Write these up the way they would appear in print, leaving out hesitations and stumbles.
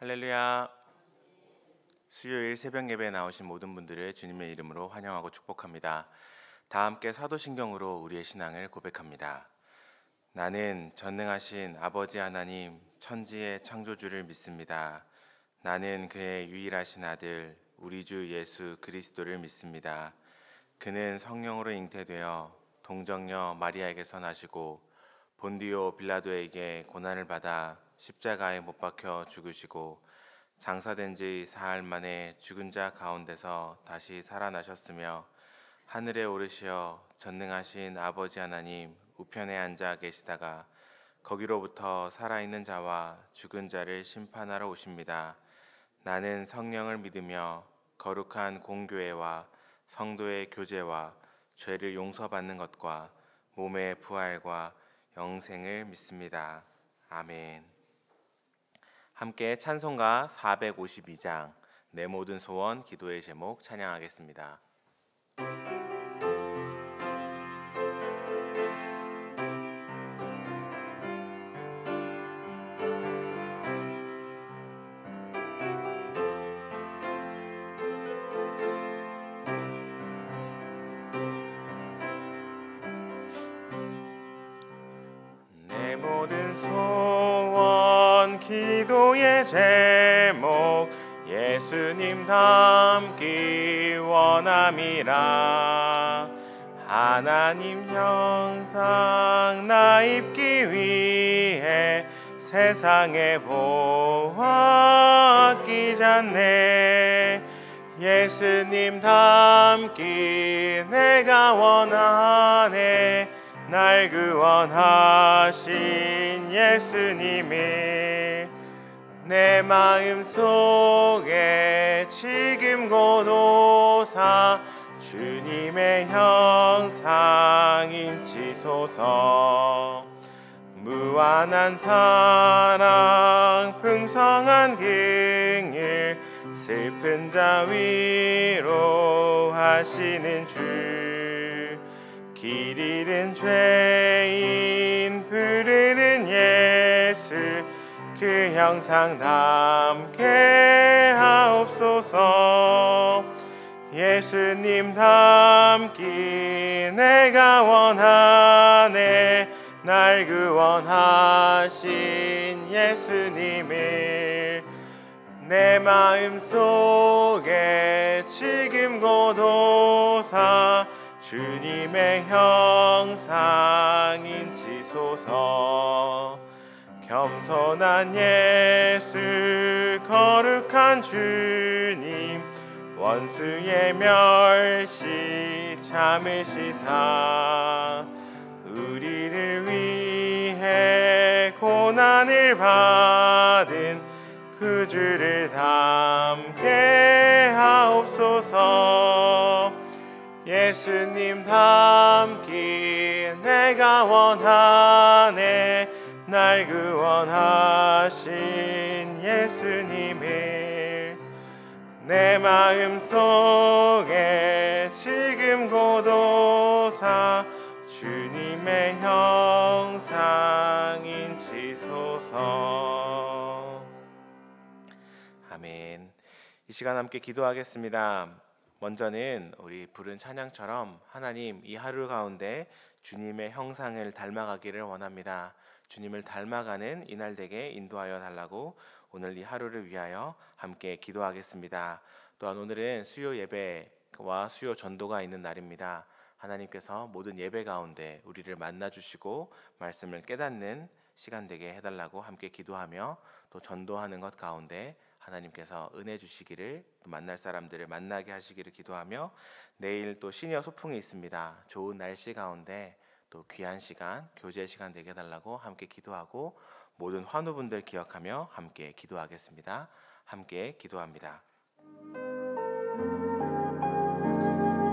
할렐루야. 수요일 새벽 예배에 나오신 모든 분들을 주님의 이름으로 환영하고 축복합니다. 다 함께 사도신경으로 우리의 신앙을 고백합니다. 나는 전능하신 아버지 하나님 천지의 창조주를 믿습니다. 나는 그의 유일하신 아들 우리 주 예수 그리스도를 믿습니다. 그는 성령으로 잉태되어 동정녀 마리아에게서 나시고 본디오 빌라도에게 고난을 받아 십자가에 못 박혀 죽으시고 장사된 지 사흘 만에 죽은 자 가운데서 다시 살아나셨으며 하늘에 오르시어 전능하신 아버지 하나님 우편에 앉아 계시다가 거기로부터 살아있는 자와 죽은 자를 심판하러 오십니다. 나는 성령을 믿으며 거룩한 공교회와 성도의 교제와 죄를 용서받는 것과 몸의 부활과 영생을 믿습니다. 아멘. 함께 찬송가 452장 내 모든 소원 기도의 제목 찬양하겠습니다. 내 모든 소원 기도의 제목 예수님 닮기 원함이라. 하나님 형상 나 입기 위해 세상에 보아 아끼잖네. 예수님 닮기 내가 원하네. 날 구원하신 예수님이 내 마음 속에 지금 고도사 주님의 형상 인치소서. 무한한 사랑 풍성한 긍휼 슬픈 자 위로하시는 주. 길 잃은 죄인 부르는 예수 그 형상 닮게 하옵소서. 예수님 닮기 내가 원하네. 날 구원하신 예수님을 내 마음 속에 지금 고도사 주님의 형상 인치소서. 겸손한 예수 거룩한 주님 원수의 멸시 참으시사 우리를 위해 고난을 받은 구주를 닮게 하옵소서. 예수님 닮기 내가 원하네. 날 구원하신 예수님을 내 마음 속에 지금 고도사 주님의 형상 인치소서. 아멘. 이 시간 함께 기도하겠습니다. 먼저는 우리 부른 찬양처럼 하나님 이 하루 가운데 주님의 형상을 닮아가기를 원합니다. 주님을 닮아가는 이날 되게 인도하여 달라고 오늘 이 하루를 위하여 함께 기도하겠습니다. 또한 오늘은 수요 예배와 수요 전도가 있는 날입니다. 하나님께서 모든 예배 가운데 우리를 만나주시고 말씀을 깨닫는 시간 되게 해달라고 함께 기도하며 또 전도하는 것 가운데 하나님께서 은혜 주시기를 또 만날 사람들을 만나게 하시기를 기도하며 내일 또 시니어 소풍이 있습니다. 좋은 날씨 가운데 또 귀한 시간 교제 시간 되게 해달라고 함께 기도하고 모든 환우분들 기억하며 함께 기도하겠습니다. 함께 기도합니다.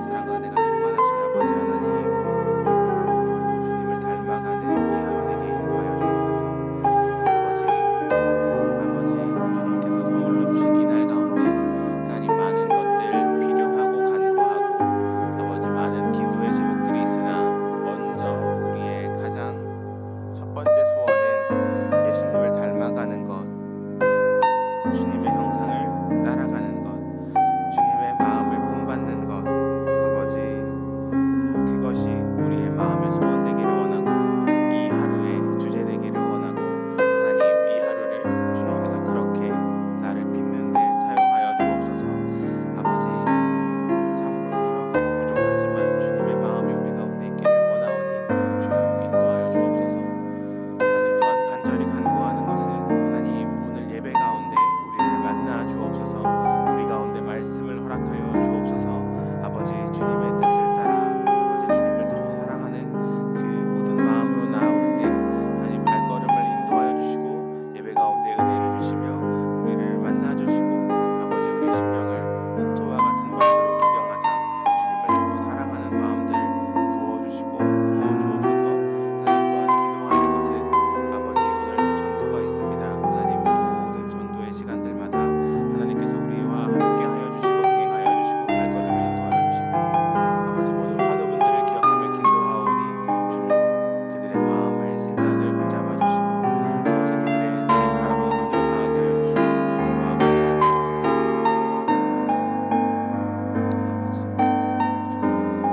사랑과 은혜가 충만하신 아버지 하나님 주님을 닮아가는 이 하루 되게 인도하여 주옵소서. 아버지 주님께서 선물로 주신 이 날 가운데 하나님 많은 것들 필요하고 간구하고 아버지 많은 기도의 제목들이 있으나 먼저 우리의 가장 첫 번째 소원은 예수님을 닮아가는 것 주님의 형상을 따라가는 것, 주님의 마음을 본받는 것, 아버지, 그것이 우리의 마음의 소원 되기를 원하고 이 하루의 주제 되기를 원하고, 하나님, 이 하루를 주님께서 그렇게 나를 빚는 데 사용하여 주옵소서. 아버지, 참으로 추억하고 부족하지만 주님의 마음이 우리 가운데 있기를 원하오니 주여 인도하여 주옵소서. 하나님, 또한 간절히 간구하는 것은 하나님, 오늘 예배 가운데 우리를 만나 주옵소서. 우리 가운데 말씀을 허락하여 주옵소서. 아버지, 주님의 뜻을 따라 아버지 주님을 더 사랑하는 그 모든 마음으로 나아올 때 하나님 발걸음을 인도하여 주시고 예배 가운데 은혜를 주시며 우리를 만나 주시고 아버지 우리의 심령을 옥토와 같은 말들로 기경하사 주님을 더 사랑하는 마음들 부어주시고 부어 주옵소서. 하나님, 또한 기도하는 것은 아버지 오늘도 전도가 있습니다. 하나님, 모든 전도의 시간들마다 하나님께서 우리와 함께하여 주시고 동행하여 주시고 발걸음을 인도하여 주시며 아버지 모든 환우분들을 기억하며 기도하오니 주님 그들의 마음을 생각을 붙잡아 주시고 아버지 그들의 주님 바라보는 눈을 강하게 하여 주시고 주님 마음을 하여 주옵소서. 아버지 은혜를 주옵소서.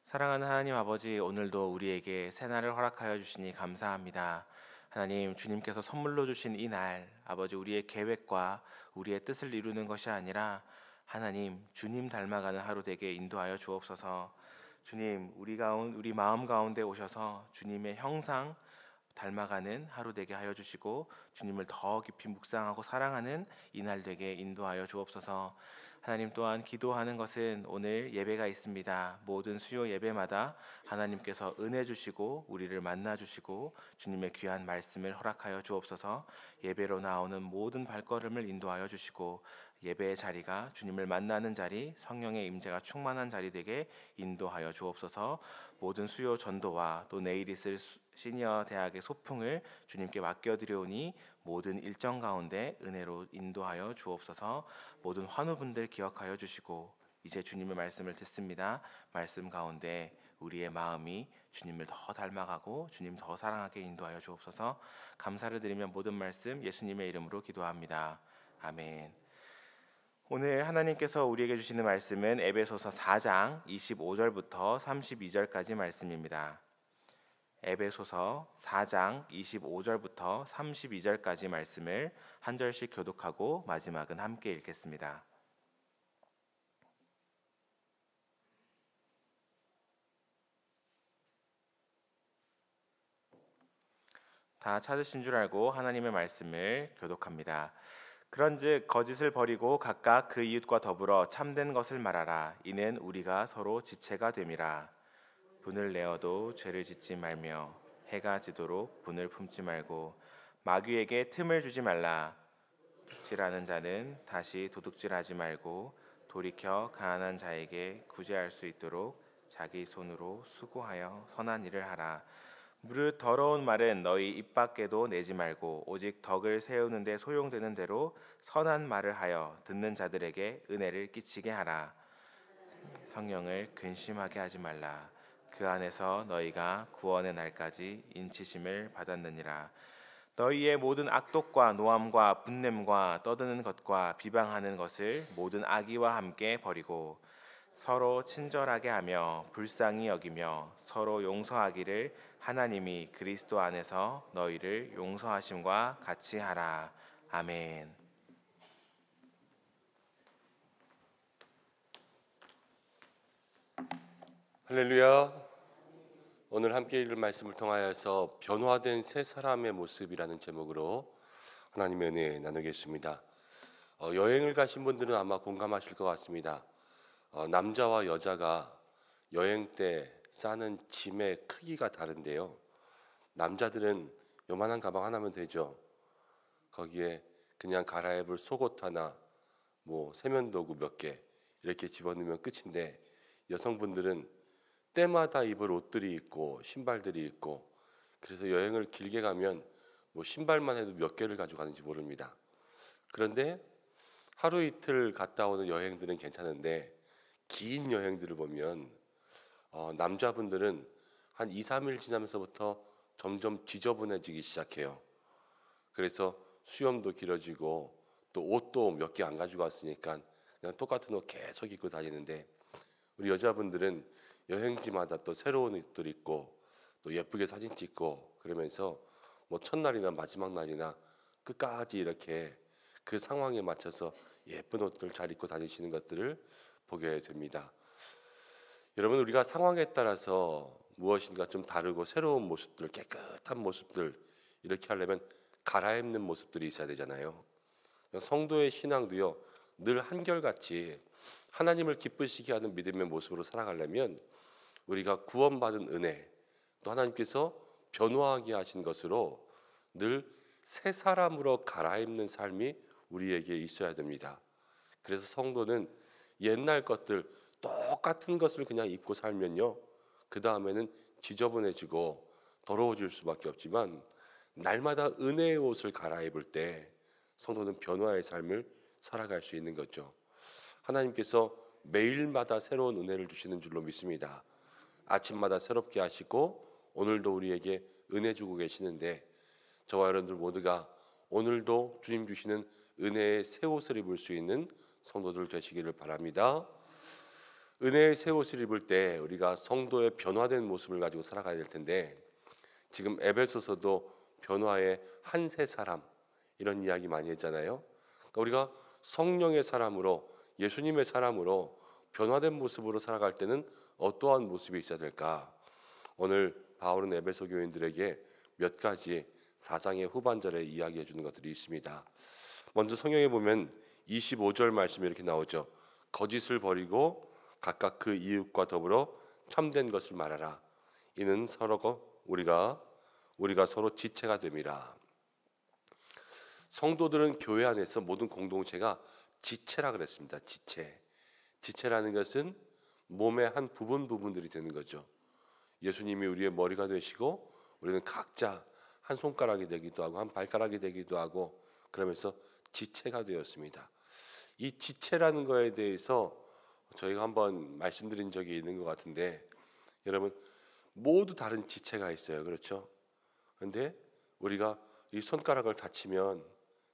사랑하는 하나님 아버지, 오늘도 우리에게 새날을 허락하여 주시니 감사합니다. 하나님, 주님께서 선물로 주신 이 날, 아버지 우리의 계획과 우리의 뜻을 이루는 것이 아니라 하나님, 주님 닮아가는 하루 되게 인도하여 주옵소서. 주님, 우리 마음 가운데 오셔서 주님의 형상 닮아가는 하루 되게 하여 주시고 주님을 더 깊이 묵상하고 사랑하는 이 날 되게 인도하여 주옵소서. 하나님, 또한 기도하는 것은 오늘 예배가 있습니다. 모든 수요 예배마다 하나님께서 은혜 주시고 우리를 만나 주시고 주님의 귀한 말씀을 허락하여 주옵소서. 예배로 나오는 모든 발걸음을 인도하여 주시고 예배의 자리가 주님을 만나는 자리, 성령의 임재가 충만한 자리 되게 인도하여 주옵소서. 모든 수요 전도와 또 내일 있을 시니어 대학의 소풍을 주님께 맡겨드려오니 모든 일정 가운데 은혜로 인도하여 주옵소서. 모든 환우분들 기억하여 주시고 이제 주님의 말씀을 듣습니다. 말씀 가운데 우리의 마음이 주님을 더 닮아가고 주님 더 사랑하게 인도하여 주옵소서. 감사를 드리며 모든 말씀 예수님의 이름으로 기도합니다. 아멘. 오늘 하나님께서 우리에게 주시는 말씀은 에베소서 4장 25절부터 32절까지 말씀입니다. 에베소서 4장 25절부터 32절까지 말씀을 한 절씩 교독하고 마지막은 함께 읽겠습니다. 다 찾으신 줄 알고 하나님의 말씀을 교독합니다. 그런즉 거짓을 버리고 각각 그 이웃과 더불어 참된 것을 말하라. 이는 우리가 서로 지체가 됨이라. 분을 내어도 죄를 짓지 말며 해가 지도록 분을 품지 말고 마귀에게 틈을 주지 말라. 도둑질하는 자는 다시 도둑질하지 말고 돌이켜 가난한 자에게 구제할 수 있도록 자기 손으로 수고하여 선한 일을 하라. 무릇 더러운 말은 너희 입 밖에도 내지 말고 오직 덕을 세우는 데 소용되는 대로 선한 말을 하여 듣는 자들에게 은혜를 끼치게 하라. 성령을 근심하게 하지 말라. 그 안에서 너희가 구원의 날까지 인치심을 받았느니라. 너희의 모든 악독과 노함과 분냄과 떠드는 것과 비방하는 것을 모든 악의와 함께 버리고 서로 친절하게 하며 불쌍히 여기며 서로 용서하기를 하나님이 그리스도 안에서 너희를 용서하심과 같이 하라. 아멘. 할렐루야. 오늘 함께 읽을 말씀을 통하여서 변화된 새 사람의 모습이라는 제목으로 하나님의 은혜 나누겠습니다. 여행을 가신 분들은 아마 공감하실 것 같습니다. 남자와 여자가 여행 때 싸는 짐의 크기가 다른데요. 남자들은 요만한 가방 하나면 되죠. 거기에 그냥 갈아입을 속옷 하나, 세면도구 몇 개 이렇게 집어넣으면 끝인데, 여성분들은 때마다 입을 옷들이 있고 신발들이 있고, 그래서 여행을 길게 가면 신발만 해도 몇 개를 가져가는지 모릅니다. 그런데 하루 이틀 갔다 오는 여행들은 괜찮은데 긴 여행들을 보면 남자분들은 한 2, 3일 지나면서부터 점점 지저분해지기 시작해요. 그래서 수염도 길어지고 또 옷도 몇 개 안 가지고 왔으니까 그냥 똑같은 옷 계속 입고 다니는데, 우리 여자분들은 여행지마다 또 새로운 옷들 입고 또 예쁘게 사진 찍고 그러면서 뭐 첫날이나 마지막 날이나 끝까지 이렇게 그 상황에 맞춰서 예쁜 옷들 잘 입고 다니시는 것들을 보게 됩니다. 여러분, 우리가 상황에 따라서 무엇인가 좀 다르고 새로운 모습들, 깨끗한 모습들 이렇게 하려면 갈아입는 모습들이 있어야 되잖아요. 성도의 신앙도요, 늘 한결같이 하나님을 기쁘시게 하는 믿음의 모습으로 살아가려면 우리가 구원받은 은혜, 또 하나님께서 변화하게 하신 것으로 늘 새 사람으로 갈아입는 삶이 우리에게 있어야 됩니다. 그래서 성도는 옛날 것들 똑같은 것을 그냥 입고 살면요, 그 다음에는 지저분해지고 더러워질 수밖에 없지만, 날마다 은혜의 옷을 갈아입을 때 성도는 변화의 삶을 살아갈 수 있는 거죠. 하나님께서 매일마다 새로운 은혜를 주시는 줄로 믿습니다. 아침마다 새롭게 하시고 오늘도 우리에게 은혜 주고 계시는데, 저와 여러분들 모두가 오늘도 주님 주시는 은혜의 새 옷을 입을 수 있는 성도들 되시기를 바랍니다. 은혜의 새 옷을 입을 때 우리가 성도의 변화된 모습을 가지고 살아가야 될 텐데, 지금 에베소서도 변화의 한 새 사람 이런 이야기 많이 했잖아요. 그러니까 우리가 성령의 사람으로, 예수님의 사람으로 변화된 모습으로 살아갈 때는 어떠한 모습이 있어야 될까? 오늘 바울은 에베소 교인들에게 몇 가지 4장의 후반절에 이야기해 주는 것들이 있습니다. 먼저 성경에 보면 25절 말씀이 이렇게 나오죠. 거짓을 버리고 각각 그 이웃과 더불어 참된 것을 말하라. 이는 우리가 서로 지체가 됨이라. 성도들은 교회 안에서 모든 공동체가 지체라 그랬습니다. 지체라는 것은 몸의 한 부분들이 되는 거죠. 예수님이 우리의 머리가 되시고 우리는 각자 한 손가락이 되기도 하고 한 발가락이 되기도 하고 그러면서 지체가 되었습니다. 이 지체라는 거에 대해서 저희가 한번 말씀드린 적이 있는 것 같은데, 여러분 모두 다른 지체가 있어요. 그렇죠? 그런데 우리가 이 손가락을 다치면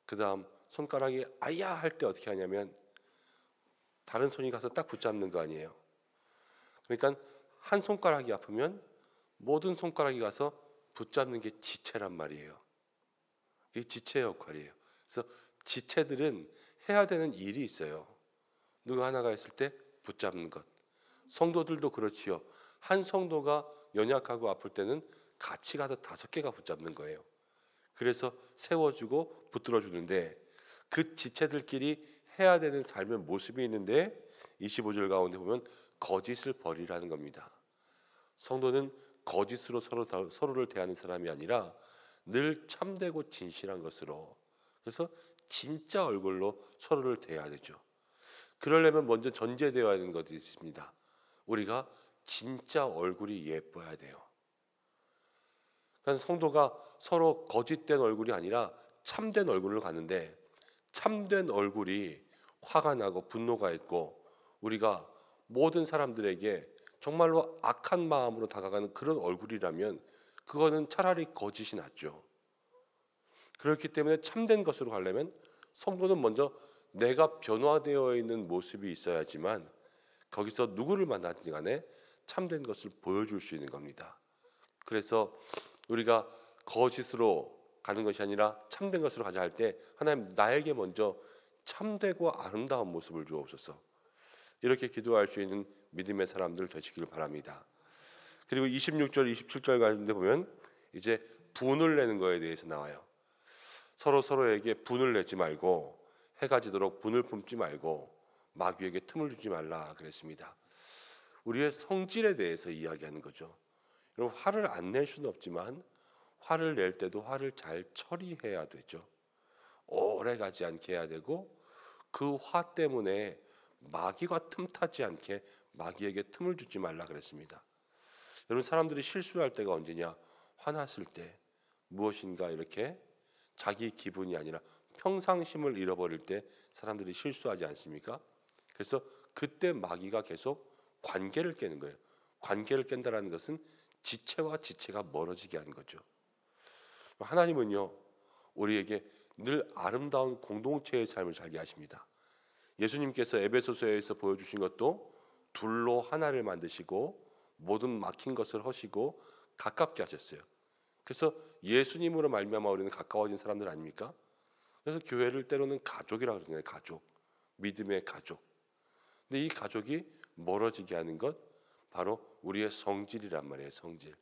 그 다음 손가락이 아야 할 때 어떻게 하냐면 다른 손이 가서 딱 붙잡는 거 아니에요. 그러니까 한 손가락이 아프면 모든 손가락이 가서 붙잡는 게 지체란 말이에요. 이 지체의 역할이에요. 그래서 지체들은 해야 되는 일이 있어요. 누가 하나가 있을 때 붙잡는 것. 성도들도 그렇지요. 한 성도가 연약하고 아플 때는 같이 가서 5개가 붙잡는 거예요. 그래서 세워주고 붙들어주는데, 그 지체들끼리 해야 되는 삶의 모습이 있는데 25절 가운데 보면 거짓을 버리라는 겁니다. 성도는 거짓으로 서로를 대하는 사람이 아니라 늘 참되고 진실한 것으로, 그래서 진짜 얼굴로 서로를 대해야 되죠. 그러려면 먼저 전제되어야 하는 것이 있습니다. 우리가 진짜 얼굴이 예뻐야 돼요. 그러니까 성도가 서로 거짓된 얼굴이 아니라 참된 얼굴을 갖는데, 참된 얼굴이 화가 나고 분노가 있고 우리가 모든 사람들에게 정말로 악한 마음으로 다가가는 그런 얼굴이라면 그거는 차라리 거짓이 낫죠. 그렇기 때문에 참된 것으로 가려면 성도는 먼저 내가 변화되어 있는 모습이 있어야지만 거기서 누구를 만나든지 간에 참된 것을 보여줄 수 있는 겁니다. 그래서 우리가 거짓으로 가는 것이 아니라 참된 것으로 가자 할 때, 하나님 나에게 먼저 참되고 아름다운 모습을 주옵소서. 이렇게 기도할 수 있는 믿음의 사람들 되시길 바랍니다. 그리고 26절, 27절 가운데 보면 이제 분을 내는 거에 대해서 나와요. 서로에게 분을 내지 말고, 해가 지도록 분을 품지 말고 마귀에게 틈을 주지 말라 그랬습니다. 우리의 성질에 대해서 이야기하는 거죠. 여러분, 화를 안 낼 수는 없지만 화를 낼 때도 화를 잘 처리해야 되죠. 오래 가지 않게 해야 되고, 그 화 때문에 마귀가 틈타지 않게 마귀에게 틈을 주지 말라 그랬습니다. 여러분, 사람들이 실수할 때가 언제냐? 화났을 때, 무엇인가 이렇게 자기 기분이 아니라 평상심을 잃어버릴 때 사람들이 실수하지 않습니까? 그래서 그때 마귀가 계속 관계를 깨는 거예요. 관계를 깬다라는 것은 지체와 지체가 멀어지게 하는 거죠. 하나님은요, 우리에게 늘 아름다운 공동체의 삶을 살게 하십니다. 예수님께서 에베소서에서 보여주신 것도 둘로 하나를 만드시고 모든 막힌 것을 허시고 가깝게 하셨어요. 그래서 예수님으로 말미암아 우리는 가까워진 사람들 아닙니까? 그래서 교회를 때로는 가족이라고 그러잖아요. 가족, 믿음의 가족. 근데 이 가족이 멀어지게 하는 것 바로 우리의 성질이란 말이에요. 성질.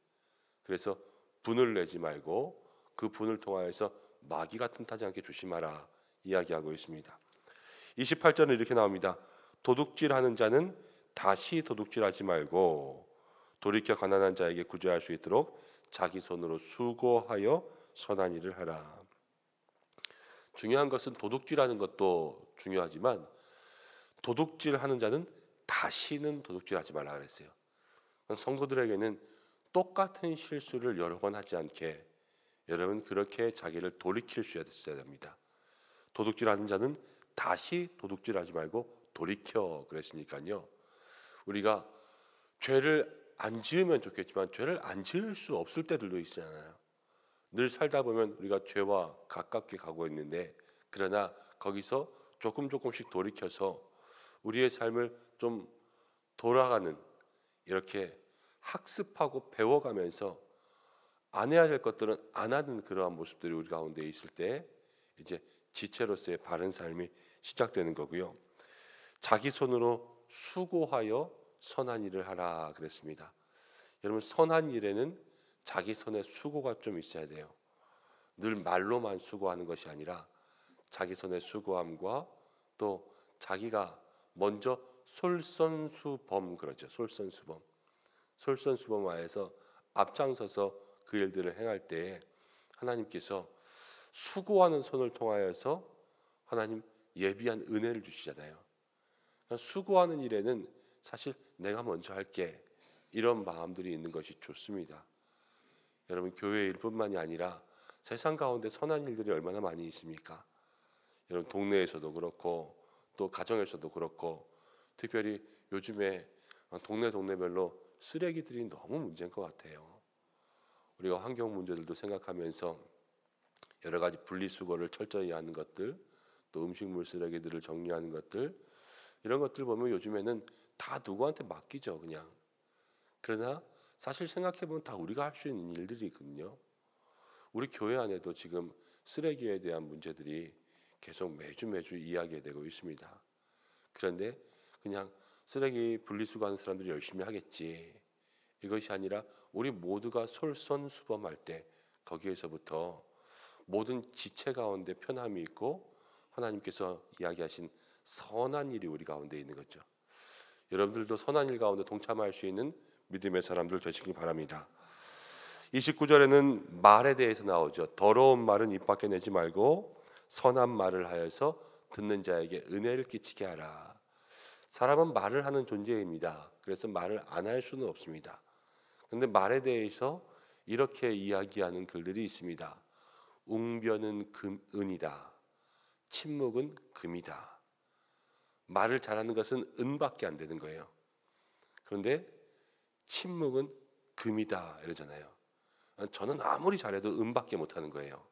그래서 분을 내지 말고 그 분을 통하여서 마귀가 틈타지 않게 조심하라 이야기하고 있습니다. 28절은 이렇게 나옵니다. 도둑질하는 자는 다시 도둑질하지 말고 돌이켜 가난한 자에게 구제할 수 있도록 자기 손으로 수고하여 선한 일을 하라. 중요한 것은 도둑질하는 것도 중요하지만 도둑질하는 자는 다시는 도둑질하지 말라 그랬어요. 성도들에게는 똑같은 실수를 여러 번 하지 않게 여러분 그렇게 자기를 돌이킬 수 있어야 됩니다. 도둑질하는 자는 다시 도둑질하지 말고 돌이켜 그랬으니까요. 우리가 죄를 안 지으면 좋겠지만 죄를 안 지을 수 없을 때들도 있잖아요. 늘 살다 보면 우리가 죄와 가깝게 가고 있는데 그러나 거기서 조금씩 돌이켜서 우리의 삶을 좀 돌아가는 이렇게 학습하고 배워가면서 안 해야 될 것들은 안 하는 그러한 모습들이 우리 가운데 있을 때 이제 지체로서의 바른 삶이 시작되는 거고요. 자기 손으로 수고하여 선한 일을 하라 그랬습니다. 여러분 선한 일에는 자기 손에 수고가 좀 있어야 돼요. 늘 말로만 수고하는 것이 아니라 자기 손에 수고함과 또 자기가 먼저 솔선수범 그러죠. 솔선수범하여서 앞장서서 그 일들을 행할 때에 하나님께서 수고하는 손을 통하여서 하나님 예비한 은혜를 주시잖아요. 그러니까 수고하는 일에는 사실 내가 먼저 할게 이런 마음들이 있는 것이 좋습니다. 여러분 교회 일뿐만이 아니라 세상 가운데 선한 일들이 얼마나 많이 있습니까? 여러분 동네에서도 그렇고 또 가정에서도 그렇고 특별히 요즘에 동네별로 쓰레기들이 너무 문제인 것 같아요. 우리가 환경 문제들도 생각하면서 여러 가지 분리수거를 철저히 하는 것들, 또 음식물 쓰레기들을 정리하는 것들 이런 것들 보면 요즘에는 다 누구한테 맡기죠 그냥. 그러나 사실 생각해보면 다 우리가 할 수 있는 일들이 있거든요. 우리 교회 안에도 지금 쓰레기에 대한 문제들이 계속 매주 이야기되고 있습니다. 그런데 그냥 쓰레기 분리수거하는 사람들이 열심히 하겠지 이것이 아니라 우리 모두가 솔선수범할 때 거기에서부터 모든 지체 가운데 편함이 있고 하나님께서 이야기하신 선한 일이 우리 가운데 있는 거죠. 여러분들도 선한 일 가운데 동참할 수 있는 믿음의 사람들 되시기 바랍니다. 29절에는 말에 대해서 나오죠. 더러운 말은 입 밖에 내지 말고 선한 말을 하여서 듣는 자에게 은혜를 끼치게 하라. 사람은 말을 하는 존재입니다. 그래서 말을 안 할 수는 없습니다. 그런데 말에 대해서 이렇게 이야기하는 글들이 있습니다. 웅변은 은이다. 침묵은 금이다. 말을 잘하는 것은 은밖에 안 되는 거예요. 그런데 침묵은 금이다 이러잖아요. 저는 아무리 잘해도 은밖에 못하는 거예요.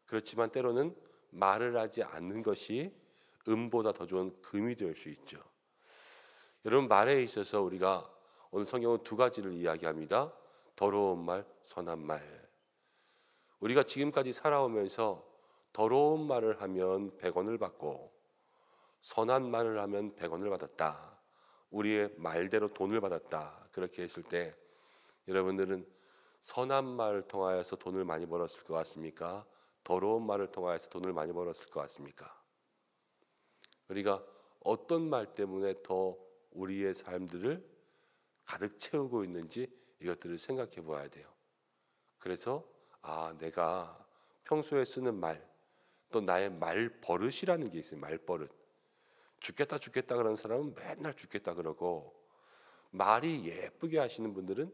그렇지만 때로는 말을 하지 않는 것이 은보다 더 좋은 금이 될 수 있죠. 여러분 말에 있어서 우리가 오늘 성경은 두 가지를 이야기합니다. 더러운 말, 선한 말. 우리가 지금까지 살아오면서 더러운 말을 하면 100원을 받고 선한 말을 하면 100원을 받았다. 우리의 말대로 돈을 받았다. 그렇게 했을 때 여러분들은 선한 말을 통하여서 돈을 많이 벌었을 것 같습니까? 더러운 말을 통하여서 돈을 많이 벌었을 것 같습니까? 우리가 어떤 말 때문에 더 우리의 삶들을 가득 채우고 있는지 이것들을 생각해 보아야 돼요. 그래서 내가 평소에 쓰는 말, 또 나의 말버릇이라는 게 있어요. 말버릇. 죽겠다 그러는 사람은 맨날 죽겠다 그러고 말이 예쁘게 하시는 분들은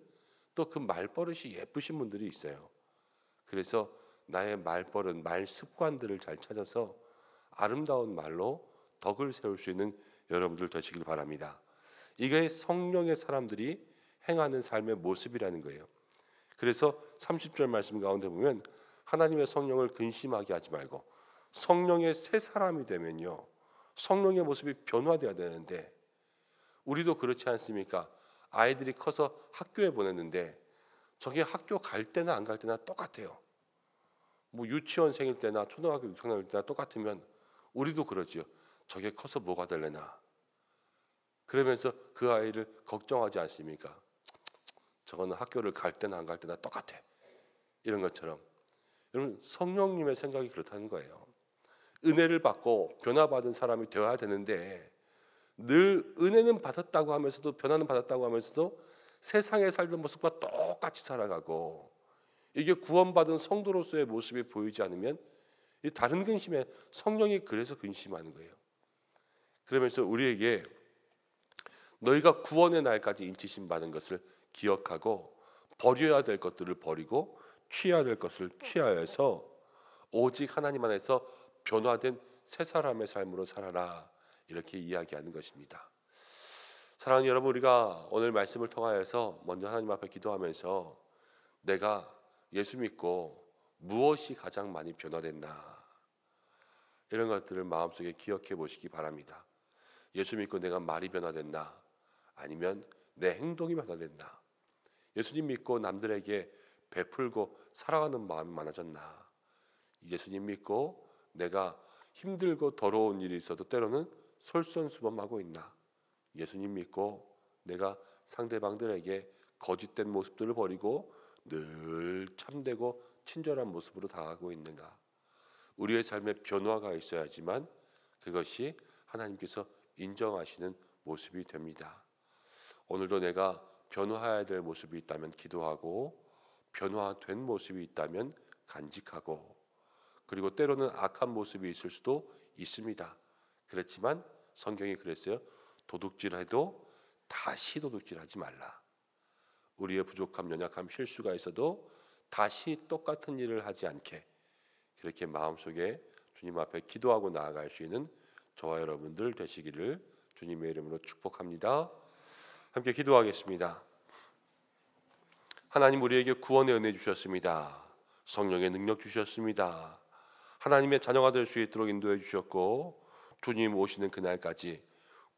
또 그 말버릇이 예쁘신 분들이 있어요. 그래서 나의 말버릇, 말 습관들을 잘 찾아서 아름다운 말로 덕을 세울 수 있는 여러분들 되시길 바랍니다. 이게 성령의 사람들이 행하는 삶의 모습이라는 거예요. 그래서 30절 말씀 가운데 보면 하나님의 성령을 근심하게 하지 말고 성령의 새 사람이 되면요, 성령의 모습이 변화되어야 되는데 우리도 그렇지 않습니까? 아이들이 커서 학교에 보냈는데 저게 학교 갈 때나 안 갈 때나 똑같아요. 뭐 유치원생일 때나 초등학교 6학년일 때나 똑같으면 우리도 그러지요. 저게 커서 뭐가 될래나. 그러면서 그 아이를 걱정하지 않습니까? 저거는 학교를 갈 때나 안 갈 때나 똑같아. 이런 것처럼 여러분, 성령님의 생각이 그렇다는 거예요. 은혜를 받고 변화받은 사람이 되어야 되는데 늘 은혜는 받았다고 하면서도 변화는 받았다고 하면서도 세상에 살던 모습과 똑같이 살아가고, 이게 구원받은 성도로서의 모습이 보이지 않으면 이 다른 근심에 성령이 그래서 근심하는 거예요. 그러면서 우리에게 너희가 구원의 날까지 인치심 받은 것을 기억하고 버려야 될 것들을 버리고 취해야 될 것을 취하여서 오직 하나님 안에서 변화된 새 사람의 삶으로 살아라, 이렇게 이야기하는 것입니다. 사랑하는 여러분, 우리가 오늘 말씀을 통하여서 먼저 하나님 앞에 기도하면서 내가 예수 믿고 무엇이 가장 많이 변화됐나, 이런 것들을 마음속에 기억해 보시기 바랍니다. 예수 믿고 내가 말이 변화됐나, 아니면 내 행동이 변화됐나, 예수님 믿고 남들에게 베풀고 살아가는 마음이 많아졌나, 예수님 믿고 내가 힘들고 더러운 일이 있어도 때로는 솔선수범하고 있나, 예수님 믿고 내가 상대방들에게 거짓된 모습들을 버리고 늘 참되고 친절한 모습으로 다가가고 있는가. 우리의 삶에 변화가 있어야지만 그것이 하나님께서 인정하시는 모습이 됩니다. 오늘도 내가 변화해야 될 모습이 있다면 기도하고, 변화된 모습이 있다면 간직하고, 그리고 때로는 악한 모습이 있을 수도 있습니다. 그렇지만 성경이 그랬어요. 도둑질해도 다시 도둑질하지 말라. 우리의 부족함, 연약함, 실수가 있어도 다시 똑같은 일을 하지 않게, 그렇게 마음속에 주님 앞에 기도하고 나아갈 수 있는 저와 여러분들 되시기를 주님의 이름으로 축복합니다. 함께 기도하겠습니다. 하나님, 우리에게 구원의 은혜 주셨습니다. 성령의 능력 주셨습니다. 하나님의 자녀가 될 수 있도록 인도해 주셨고, 주님 오시는 그날까지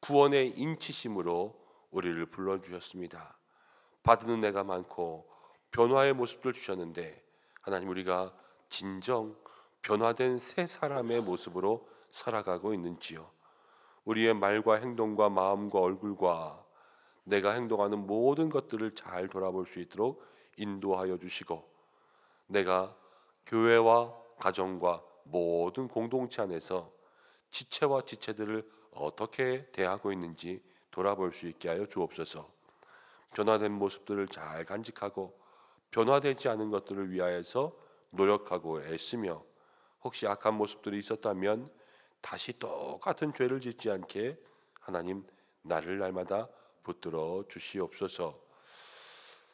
구원의 인치심으로 우리를 불러주셨습니다. 받은 은혜가 많고 변화의 모습을 주셨는데, 하나님, 우리가 진정 변화된 새 사람의 모습으로 살아가고 있는지요? 우리의 말과 행동과 마음과 얼굴과 내가 행동하는 모든 것들을 잘 돌아볼 수 있도록 인도하여 주시고, 내가 교회와 가정과 모든 공동체 안에서 지체와 지체들을 어떻게 대하고 있는지 돌아볼 수 있게 하여 주옵소서. 변화된 모습들을 잘 간직하고 변화되지 않은 것들을 위하여서 노력하고 애쓰며, 혹시 악한 모습들이 있었다면 다시 똑같은 죄를 짓지 않게 하나님, 나를 날마다 붙들어 주시옵소서.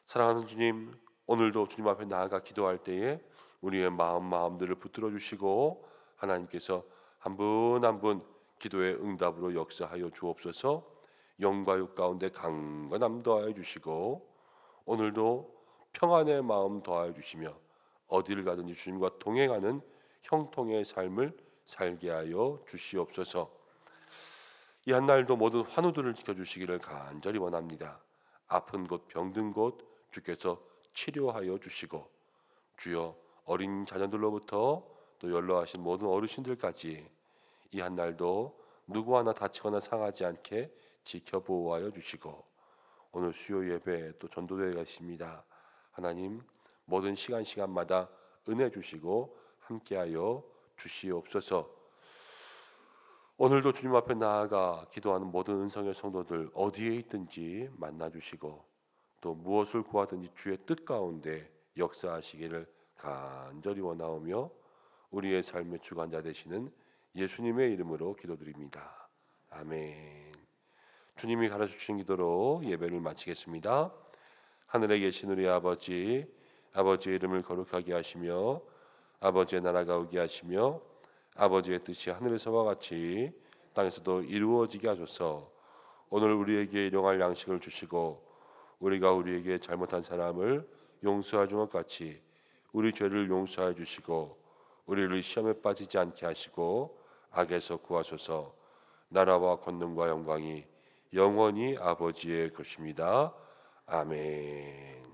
사랑하는 주님, 오늘도 주님 앞에 나아가 기도할 때에 우리의 마음들을 붙들어 주시고, 하나님께서 한 분 한 분 기도의 응답으로 역사하여 주옵소서. 영과 육 가운데 강건함 더하여 주시고, 오늘도 평안의 마음 더하여 주시며 어디를 가든지 주님과 동행하는 형통의 삶을 살게 하여 주시옵소서. 이 한날도 모든 환우들을 지켜주시기를 간절히 원합니다. 아픈 곳, 병든 곳 주께서 치료하여 주시고, 주여 어린 자녀들로부터 또 연로하신 모든 어르신들까지 이 한날도 누구 하나 다치거나 상하지 않게 지켜보호하여 주시고, 오늘 수요 예배 또 전도대회 가십니다. 하나님, 모든 시간마다 은혜 주시고 함께하여 주시옵소서. 오늘도 주님 앞에 나아가 기도하는 모든 은성의 성도들 어디에 있든지 만나주시고, 또 무엇을 구하든지 주의 뜻 가운데 역사하시기를 간절히 원하오며, 우리의 삶의 주관자 되시는 예수님의 이름으로 기도드립니다. 아멘. 주님이 가르쳐주신 기도로 예배를 마치겠습니다. 하늘에 계신 우리 아버지, 아버지의 이름을 거룩하게 하시며 아버지의 나라가 오게 하시며 아버지의 뜻이 하늘에서와 같이 땅에서도 이루어지게 하소서. 오늘 우리에게 일용할 양식을 주시고 우리가 우리에게 잘못한 사람을 용서하는 것 같이 우리 죄를 용서해 주시고 우리를 시험에 빠지지 않게 하시고 악에서 구하소서. 나라와 권능과 영광이 영원히 아버지의 것입니다. 아멘.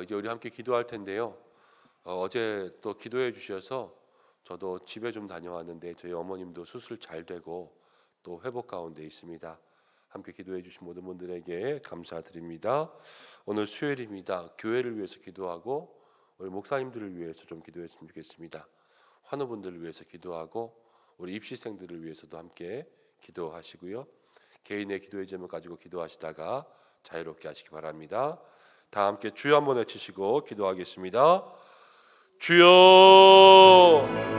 이제 우리 함께 기도할 텐데요. 어제 또 기도해 주셔서 저도 집에 좀 다녀왔는데 저희 어머님도 수술 잘 되고 또 회복 가운데 있습니다. 함께 기도해 주신 모든 분들에게 감사드립니다. 오늘 수요일입니다. 교회를 위해서 기도하고 우리 목사님들을 위해서 좀 기도했으면 좋겠습니다. 환우분들을 위해서 기도하고 우리 입시생들을 위해서도 함께 기도하시고요. 개인의 기도의 제목 가지고 기도하시다가 자유롭게 하시기 바랍니다. 다 함께 주여 한번 외치시고 기도하겠습니다. 주여